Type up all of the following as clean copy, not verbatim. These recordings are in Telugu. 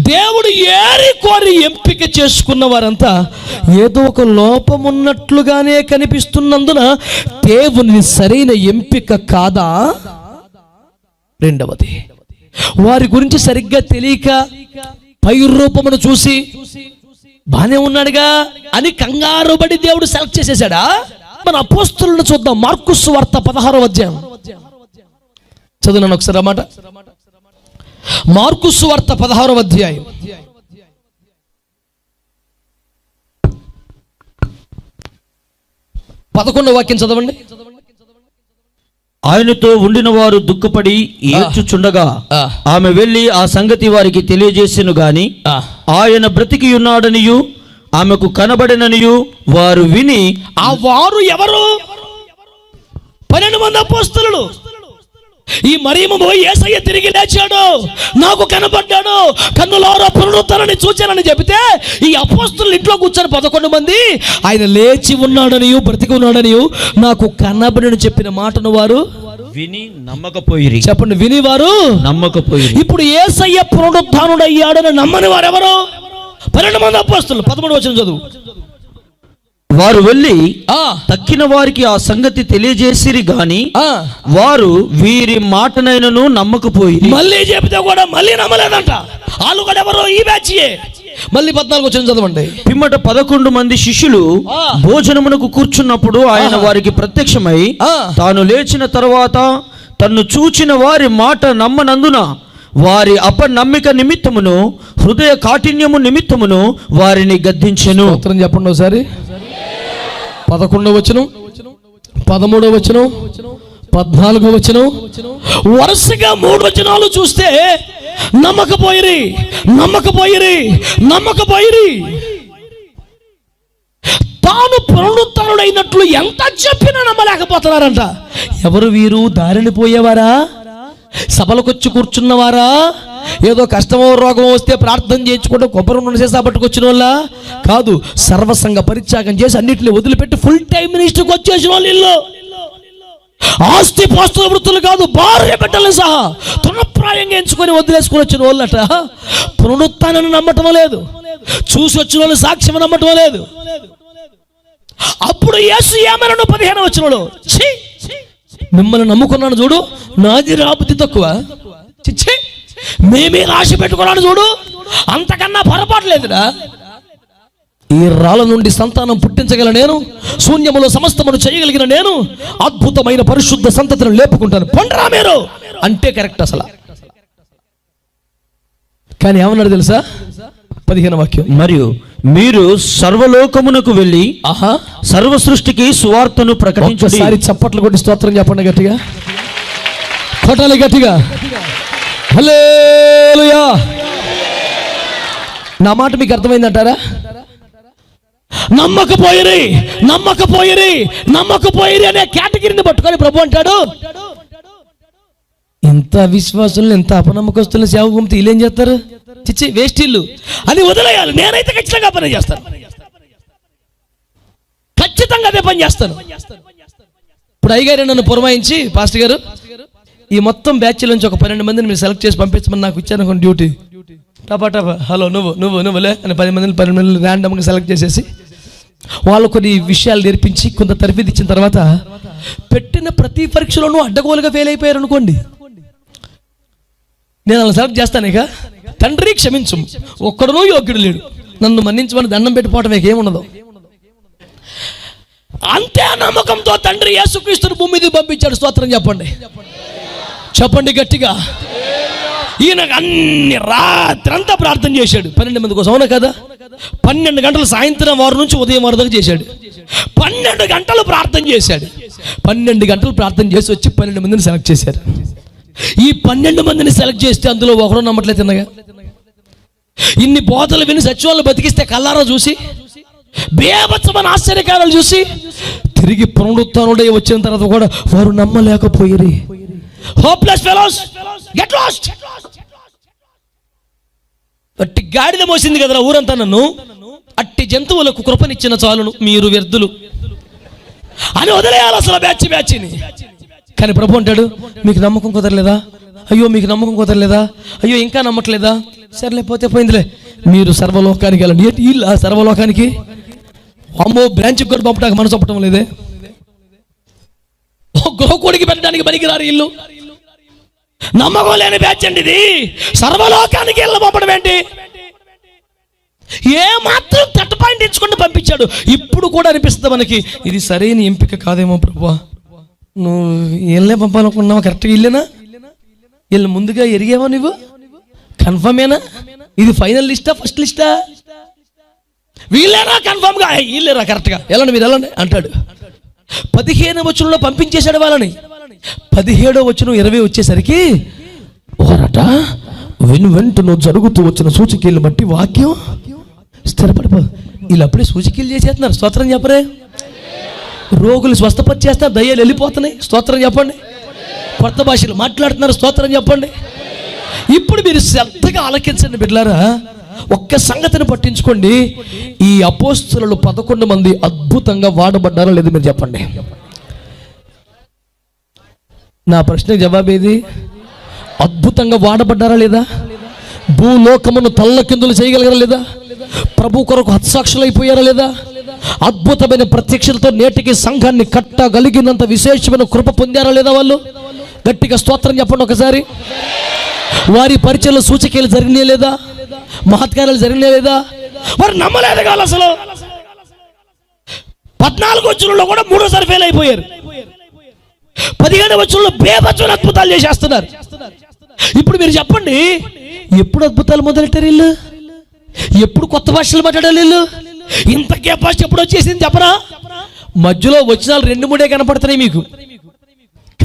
దేవుడు ఏరి కోరి ఎంపిక చేసుకున్న వారంతా ఏదో ఒక లోపం ఉన్నట్లుగానే కనిపిస్తున్నందున దేవుని సరైన ఎంపిక కాదా? రెండవది, వారి గురించి సరిగ్గా తెలియక పై రూపమును చూసి బానే ఉన్నాడుగా అని కంగారు పడి దేవుడు సెలెక్ట్ చేసేసాడా? మన అపోస్తలులను చూద్దాం. మార్కు సువార్త 16వ అధ్యాయం చదువునాను ఒకసారి అన్నమాట. మార్కు సువార్త 16వ అధ్యాయం 11వ వాక్యం చదవండి. ఆయనతో ఉండిన వారు దుఃఖపడి ఏడ్చుచుండగా ఆమె వెళ్ళి ఆ సంగతి వారికి తెలియజేసెను గాని ఆయన బ్రతికి ఉన్నాడనియు ఆమెకు కనబడిననియు వారు విని, ఆ వారు ఎవరు? 12 మంది అపోస్తలులు. ఈ మరియమ్మ పోయి యేసయ్య తిరిగి లేచాడు, నాకు కనబడ్డాడు, కన్నులారా పునరుత్థానాన్ని చూచానని చెబితే ఈ అపోస్తలులు ఇంట్లో కూర్చొని 11 మంది ఆయన లేచి ఉన్నాడనియు బ్రతికి ఉన్నాడనియు నాకు కనబడిని చెప్పిన మాటను వారు విని నమ్మకపోయిరి. చెప్పండి, విని వారు నమ్మకపోయిరి. ఇప్పుడు యేసయ్య పునరుత్థానుడు అయ్యాడని నమ్మని వారు ఎవరు? 12 మంది అపోస్తలులు. 13వ వచనం చదువు. వారు వెళ్ళి తక్కిన వారికి ఆ సంగతి తెలియజేసిరి గాని వారు వీరి మాటనైనను నమ్మకపోయి. మళ్ళీ చెబితే కూడా మళ్ళీ నమ్మలేదంట. వాళ్ళు కూడా ఎవరో ఈ బ్యాచ్యే. మళ్ళీ 14వ వచనం చదవండి. పిమ్మట 11 మంది శిష్యులు భోజనమునకు కూర్చున్నప్పుడు ఆయన వారికి ప్రత్యక్షమై తాను లేచిన తర్వాత తన్ను చూచిన వారి మాట నమ్మనందున వారి అపనమ్మిక నిమిత్తమును హృదయ కాఠిన్యము నిమిత్తమును వారిని గద్దించెను. చెప్పండి ఒకసారి. 11వ వచనం, 13వ వచనం, 14వ వచనం, వరుసగా 3 వచనాలు చూస్తే నమ్మకపోయిరి, నమ్మకపోయిరి, నమ్మకపోయిరి. తాను పునరుత్థానుడైనట్లు ఎంత చెప్పినా నమ్మలేకపోతున్నారంట. ఎవరు వీరు? దారిని పోయేవారా? సభలకొచ్చి కూర్చున్నవారా? ఏదో కష్టమో రోగమో వస్తే ప్రార్థన చేయించుకుంటే కొబ్బరి నూనె చేసా పట్టుకొచ్చిన వాళ్ళ కాదు. సర్వసంగ పరిత్యాగం చేసి అన్నింటినీ వదిలిపెట్టి ఫుల్ టైం మినిస్టర్కి వచ్చేసిన వాళ్ళు. ఇల్లు ఆస్తి పాస్తుల వృత్తులు కాదు, భార్య బిడ్డలు సహా తృణప్రాయంగా ఎంచుకొని వదిలేసుకొని వచ్చిన వాళ్ళట. పునరుత్థానాన్ని నమ్మటం లేదు, చూసి వచ్చిన వాళ్ళు సాక్ష్యం నమ్మటం లేదు. అప్పుడు యేసు ఏమన్నాడు? 15వ వచనంలో, మిమ్మల్ని నమ్ముకున్నాను చూడు, నాది రాబుద్ధి తక్కువ, చిచ్చి మేమే రాసి పెట్టుకున్నాను చూడు, అంతకన్నా పొరపాటు లేదురా. ఈ రాళ్ళ నుండి సంతానం పుట్టించగల నేను, శూన్యములో సమస్తమును చేయగలిగిన నేను అద్భుతమైన పరిశుద్ధ సంతతిని లేపుకుంటాను, పండరా మీరు అంటే కరెక్ట్ అసలు. కానీ ఏమన్నాడు తెలుసా? 15వ వాక్యం, మరియు మీరు సర్వలోకమునకు వెళ్ళి సర్వ సృష్టికి సువార్తను ప్రకటించండి. ఒకసారి చప్పట్లు కొట్టి స్తోత్రం చెప్పండి గట్టిగా, కొట్టాలి గట్టిగా. హల్లెలూయా. నా మాట మీకు అర్థమైందంటారా? నమ్మకపోయిరి, నమ్మకపోయిరి, నమ్మకపోయిరి అనే కేటగిరీని పట్టుకొని ప్రభు అంటాడు, ఎంత విశ్వాసులను, ఎంత అపనమ్మకస్తులను సేవ గుంపితే వీళ్ళేం చేస్తారు? చిచ్చి వేస్టిల్లు అని వదిలేయాలి. నేనైతే ఖచ్చితంగా పని చేస్తాను, ఖచ్చితంగా అదే పని చేస్తాను. ఇప్పుడు అయ్యగారు నన్ను పురమాయించి, పాస్టర్ గారు ఈ మొత్తం బ్యాచ్ నుంచి ఒక 12 మందిని మీరు సెలెక్ట్ చేసి పంపించమని నాకు ఇచ్చాను డ్యూటీ. టపా టపా, హలో నువ్వులే అని 10 మందిని 12 మందిని ర్యాండమ్గా సెలెక్ట్ చేసేసి వాళ్ళు కొన్ని విషయాలు నేర్పించి కొంత తరఫీదు ఇచ్చిన తర్వాత పెట్టిన ప్రతి పరీక్షలోనూ అడ్డగోలుగా ఫెయిల్ అయిపోయారు అనుకోండి, నేను అలా సెలెక్ట్ చేస్తాను. ఇక తండ్రి క్షమించు, ఒక్కడనూ యోగ్యుడు లేడు, నన్ను మన్నించమని దండం పెట్టిపోవటం ఏముండదు. అంతే నమ్మకంతో తండ్రి యేసుక్రీస్తుని భూమి మీద పంపించాడు. స్తోత్రం చెప్పండి, చెప్పండి గట్టిగా. ఈయన అన్ని రాత్రంతా ప్రార్థన చేశాడు 12 మంది కోసం, అవునా కదా? 12 గంటలు సాయంత్రం 6 నుంచి ఉదయం 6 దాకా చేశాడు. 12 గంటలు ప్రార్థన చేశాడు. 12 గంటలు ప్రార్థన చేసి వచ్చి 12 మందిని సెలెక్ట్ చేశారు. ఈ 12 మందిని సెలెక్ట్ చేస్తే అందులో ఒకరు నమ్మట్లేదు. తిన్నగా ఇన్ని బోధలు విని సచివాలను బతికిస్తే కల్లారా చూసి, బేభత్సమైన ఆశ్చర్యకారాలు చూసి తిరిగి పునరుత్థానుడై వచ్చిన తర్వాత కూడా వారు నమ్మలేకపోయిరి. Hopeless fellows, get lost. అట్టి గాడిద మోసింది కదరా ఊరంతా నన్ను, అట్టి జంతువులకు కృపనిచ్చిన చాలును, మీరు వ్యర్థులు అని వదిలేయాలి అసలు బ్యాచ్ని. కానీ ప్రభు అంటాడు, మీకు నమ్మకం కుదరలేదా? అయ్యో మీకు నమ్మకం కుదరలేదా, అయ్యో ఇంకా నమ్మట్లేదా, సరేలే పోతే పోయిందిలే, మీరు సర్వలోకానికి వెళ్ళండి. ఏంటి వీళ్ళ సర్వలోకానికి? అమ్మో బ్రాంచ్కి కూడా పంపడానికి మనసు ఒప్పటం లేదే, గృహకోడికి పెట్టడానికి పనికిరారు ఇల్లు. నమ్మకం లేని బ్యాచ్ అండి ఇది. సర్వలోకానికి ఇళ్ళ పంపడం ఏంటి? ఏ మాత్రం తట్టు పాయింట్ ఇచ్చుకుంటూ పంపించాడు. ఇప్పుడు కూడా అనిపిస్తుంది మనకి ఇది సరైన ఎంపిక కాదేమో ప్రభువా, నువ్వు ఇళ్ళనే పంపాలనుకున్నావా, కరెక్ట్గా ఇల్లేనా, వీళ్ళు ముందుగా ఎరిగేవా, నువ్వు కన్ఫర్మేనా, ఇది ఫైనల్ లిస్టా ఫస్ట్ లిస్టా, వీళ్ళేనా కన్ఫర్మ్గా, వీళ్ళేరా కరెక్ట్గా వెళ్ళండి మీరు వెళ్ళండి అంటాడు. 15వ వచనంలో పంపించేశాడు వాళ్ళని. 17వ వచనం 20 వచ్చేసరికి ఓరట వెంటనే జరుగుతూ వచ్చిన సూచికలు బట్టి వాక్యం స్థిరపడిపో. వీళ్ళు అప్పుడే సూచికలు చేసేస్తున్నారు, స్తోత్రం చెప్పరే. రోగులు స్వస్థపరిచేస్తారు, దయ్యాలు వెళ్ళిపోతున్నాయి, స్తోత్రం చెప్పండి. కొత్త భాషలు మాట్లాడుతున్నారు, స్తోత్రం చెప్పండి. ఇప్పుడు మీరు శ్రద్ధగా ఆలకించండి బిడ్డలారా. ఒక్క సంగతిని పట్టించుకోండి, ఈ అపోస్తలులు 11 మంది అద్భుతంగా వాడబడ్డారో లేదు మీరు చెప్పండి. నా ప్రశ్నకు జవాబేది? అద్భుతంగా వాడబడ్డారా లేదా? భూలోకమును తల్లకిందులు చేయగలిగారా లేదా? ప్రభు కొరకు హత్సాక్షులు అయిపోయారా లేదా? అద్భుతమైన ప్రత్యక్షలతో నేటికి సంఘాన్ని కట్టగలిగినంత విశేషమైన కృప పొందారా లేదా? వాళ్ళు గట్టిగా స్తోత్రం చెప్పండి ఒకసారి. వారి పరిచయలో సూచకలు జరిగినాయి లేదా? మహత్కార్యాలు జరిగినాయి లేదా? వారు నమ్మలేదు కాదు అసలు. 14 వచనంలో కూడా 3సారి ఫెయిల్ అయిపోయారు. 17వ వచనంలో బేబచ్చని అద్భుతాలు చేసేస్తున్నారు. ఇప్పుడు మీరు చెప్పండి, ఎప్పుడు అద్భుతాలు మొదలెట్టారు వీళ్ళు? ఎప్పుడు కొత్త భాషలు మాట్లాడారు వీళ్ళు? ఇంత కెపాసిటీ ఎప్పుడు వచ్చేసింది చెప్పరా? మధ్యలో వచనాలు 2-3 కనపడుతున్నాయి మీకు.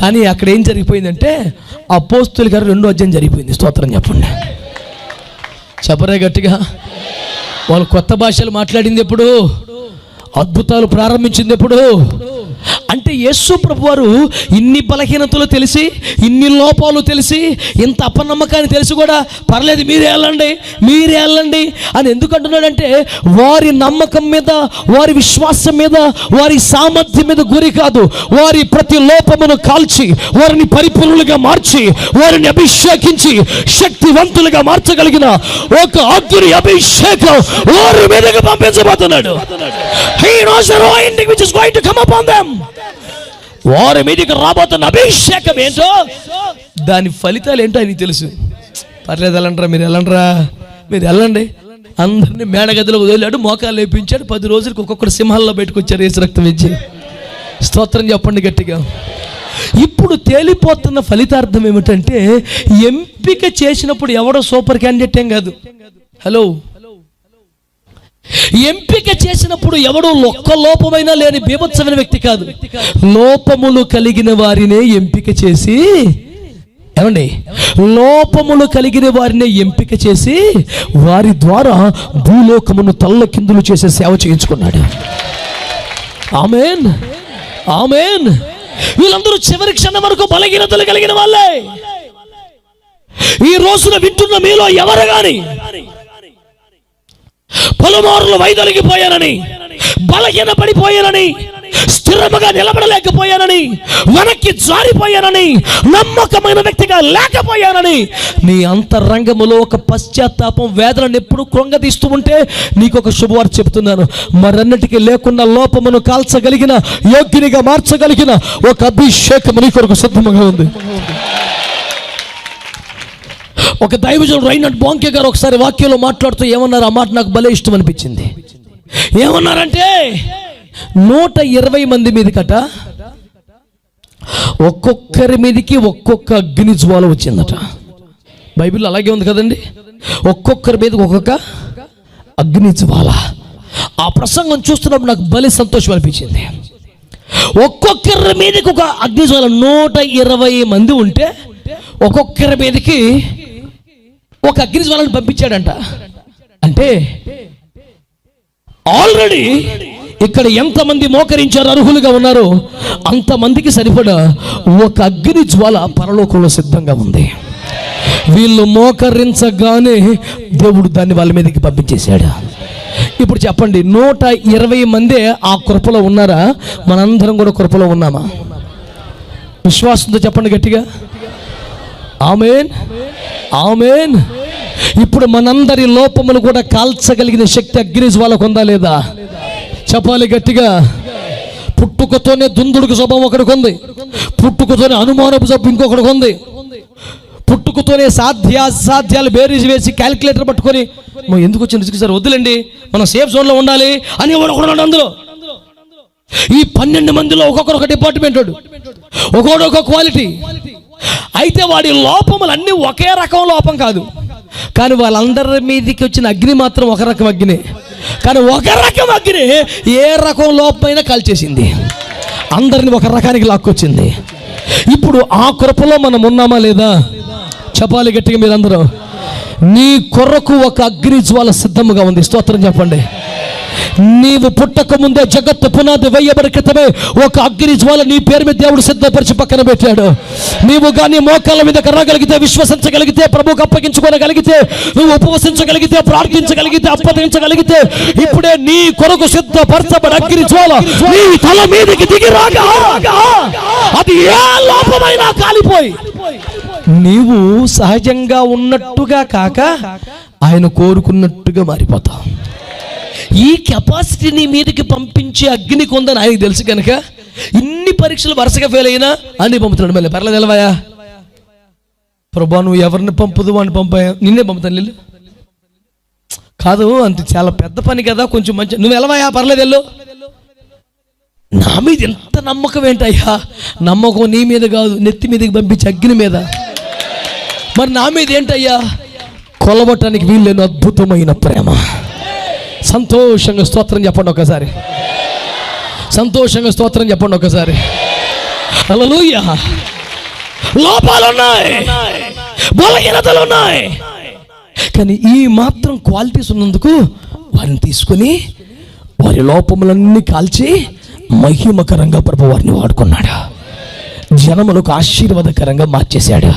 కానీ అక్కడ ఏం జరిగిపోయిందంటే అపోస్తలుల గారు 2వ అధ్యాయం జరిగిపోయింది. స్తోత్రం చెప్పండి చెప్పరే గట్టిగా. వాళ్ళు కొత్త భాషలు మాట్లాడింది ఎప్పుడు? అద్భుతాలు ప్రారంభించింది ఎప్పుడు? అంటే యేసు ప్రభు వారు ఇన్ని బలహీనతలు తెలిసి, ఇన్ని లోపాలు తెలిసి, ఇంత అపనమ్మకాన్ని తెలిసి కూడా పర్లేదు మీరే వెళ్ళండి అని ఎందుకు అంటున్నాడంటే వారి నమ్మకం మీద, వారి విశ్వాసం మీద, వారి సామర్థ్యం మీద గురి కాదు, వారి ప్రతి లోపమును కాల్చి వారిని పరిపూర్ణులుగా మార్చి వారిని అభిషేకించి శక్తివంతులుగా మార్చగలిగిన ఒక అగ్ని అభిషేకం వారి మీదకి పంపించబోతున్నాడు. He knows the anointing which is going to come upon them. వారి మీదకి రాబోతున్న అభిషేకం ఏంటో, దాని ఫలితాలు ఏంటో ఆయనకి తెలుసు. పర్లేదు వెళ్ళండిరా, మీరు వెళ్ళండి. అందరినీ మేడగదిలో వదిలాడు, మోకాలు లేపించాడు. 10 రోజులకు ఒక్కొక్కరు సింహాల్లో పెట్టుకొచ్చారు యేసు రక్తం ఇచ్చి. స్తోత్రం చెప్పండి గట్టిగా. ఇప్పుడు తేలిపోతున్న ఫలితార్థం ఏమిటంటే, ఎంపిక చేసినప్పుడు ఎవడో సూపర్ క్యాండిడేట్ ఏం కాదు. హలో, ఎంపిక చేసినప్పుడు ఎవడో ఒక్క లోపమైనా లేని బీభత్సమైన వ్యక్తి కాదు. లోపములు కలిగిన వారినే ఎంపిక చేసి, ఏమండి, లోపములు కలిగిన వారినే ఎంపిక చేసి వారి ద్వారా భూలోకమును తల్లకిందులు చేసే సేవ చేయించుకున్నాడు. ఆమేన్, ఆమేన్. వీళ్ళందరూ చివరి క్షణం వరకు బలహీనతలు కలిగిన వాళ్ళే. ఈ రోజున వింటున్న మీలో ఎవరు గాని పలుమార్లు వైదొలిగిపోయానని, బలహీన పడిపోయానని, స్థిరముగా నిలబడలేకపోయానని, వెనక్కి జారిపోయానని, నమ్మకమైన వ్యక్తిగా లేకపోయానని నీ అంతరంగములో ఒక పశ్చాత్తాపం, వేదనను ఎప్పుడు కృంగదీస్తూ ఉంటే నీకు ఒక శుభవార్త చెప్తున్నాను. మరన్నిటికీ లేకుండా లోపమును కాల్చగలిగిన, యోగ్యునిగా మార్చగలిగిన ఒక అభిషేకం నీ కొరకు సిద్ధంగా ఉంది. ఒక దైవజనుడు రైనట్ బాంకే గారు ఒకసారి వాక్యంలో మాట్లాడుతూ ఏమన్నారు, ఆ మాట నాకు భలే ఇష్టం అనిపించింది. ఏమన్నారంటే 120 మంది మీదకట ఒక్కొక్కరి మీదకి ఒక్కొక్క అగ్ని జ్వాల వచ్చిందట. బైబిల్లో అలాగే ఉంది కదండి, ఒక్కొక్కరి మీదకి ఒక్కొక్క అగ్ని జ్వాల. ఆ ప్రసంగం చూస్తున్నప్పుడు నాకు భలే సంతోషం అనిపించింది. ఒక్కొక్కరి మీదకి ఒక అగ్ని జ్వాల. 120 మంది ఉంటే ఒక్కొక్కరి మీదకి ఒక అగ్ని జ్వాలను పంపించాడంట. అంటే ఆల్రెడీ ఇక్కడ ఎంతమంది మోకరించారు, అర్హులుగా ఉన్నారో అంతమందికి సరిపడా ఒక అగ్ని జ్వాల పరలోకంలో సిద్ధంగా ఉంది. వీళ్ళు మోకరించగానే దేవుడు దాన్ని వాళ్ళ మీదకి పంపించేశాడు. ఇప్పుడు చెప్పండి, 120 మందే ఆ కృపలో ఉన్నారా? మనందరం కూడా కృపలో ఉన్నామా? విశ్వాసంతో చెప్పండి గట్టిగా. ఆమేన్, ఆమేన్. ఇప్పుడు మనందరి లోపములు కూడా కాల్చగలిగిన శక్తి అగ్నిజ్వాలకు ఉందా లేదా? చెప్పాలి గట్టిగా. పుట్టుకతోనే దుందుడుకు స్వభావం ఒకడికి ఉంది, పుట్టుకతోనే అనుమానపు జబ్బు ఇంకొకడికి ఉంది, పుట్టుకతోనే సాధ్యాలు బేరీజ్ వేసి క్యాలిక్యులేటర్ పట్టుకొని ఎందుకు వచ్చిన రిస్క్ సార్, వద్దులండి మనం సేఫ్ జోన్లో ఉండాలి అని ఒకడు అందులో. ఈ 12 మందిలో ఒక్కొక్కరు ఒక డిపార్ట్మెంట్, ఒక్కొక్కడు ఒక క్వాలిటీ. అయితే వాడి లోపములు అన్నీ ఒకే రకం లోపం కాదు, కానీ వాళ్ళందరి మీదకి వచ్చిన అగ్ని మాత్రం ఒక రకం అగ్ని. కానీ ఒక రకం అగ్ని ఏ రకం లోపమైనా కాల్చేసింది, అందరిని ఒక రకానికి లాక్కొచ్చింది. ఇప్పుడు ఆ కృపలో మనం ఉన్నామా లేదా? చెప్పాలి గట్టిగా మీరందరూ. నీ కొరకు ఒక అగ్ని జ్వాల సిద్ధముగా ఉంది. స్తోత్రం చెప్పండి. నీవు పుట్టక ముందే జగత్తు పునాది వేయబడి క్రితమే ఒక అగ్ని జ్వాల నీ పేరు మీద దేవుడు సిద్ధపరిచి పక్కన పెట్టాడు. నీవు కానీ మోకాళ్ళ మీద రాగలిగితే, విశ్వసించగలిగితే, ప్రభువుకు అప్పగించుకోగలిగితే, నువ్వు ఉపవసించగలిగితే, ప్రార్థించగలిగితే, అప్పగించగలిగితే, ఇప్పుడే నీ కొరకు సిద్ధపరచబడి అగ్ని జ్వాల నీ తల మీదకి దిగి రాగా అది ఏ లోపమైనా కాలిపోయి నీవు సహజంగా ఉన్నట్టుగా కాక ఆయన కోరుకున్నట్టుగా మారిపోతావు. ఈ కెపాసిటీ నీ మీదకి పంపించే అగ్ని కొందని ఆయనకి తెలుసు కనుక ఇన్ని పరీక్షలు వరుసగా ఫెయిల్ అయినా అన్ని పంపుతున్నాడు. మళ్ళీ పర్లేదు వెళ్ళవయా ప్రభా, నువ్వు ఎవరిని పంపుదు అని పంపాయా, నిన్నే పంపుతాను వెళ్ళు. కాదు అంత చాలా పెద్ద పని కదా, కొంచెం మంచి, నువ్వు వెళ్ళవయా పర్లేదు వెళ్ళు. నా మీద ఎంత నమ్మకం ఏంటయ్యా? నమ్మకం నీ మీద కాదు, నెత్తి మీదకి పంపించే అగ్ని మీద. మరి నా మీద ఏంటయ్యా? కొలవటానికి వీల్లేని అద్భుతమైన ప్రేమ. సంతోషంగా స్తోత్రం చెప్పండి ఒకసారి, సంతోషంగా స్తోత్రం చెప్పండి ఒకసారి. హల్లెలూయా. లోపాలు ఉన్నాయి, బలహీనతలు ఉన్నాయి, కానీ ఈ మాత్రం క్వాలిటీస్ ఉన్నందుకు వారిని తీసుకుని వారి లోపములన్నీ కాల్చి మహిమకరంగా ప్రభు వారిని వాడుకున్నాడు, జనములకు ఆశీర్వాదకరంగా మార్చేశాడు.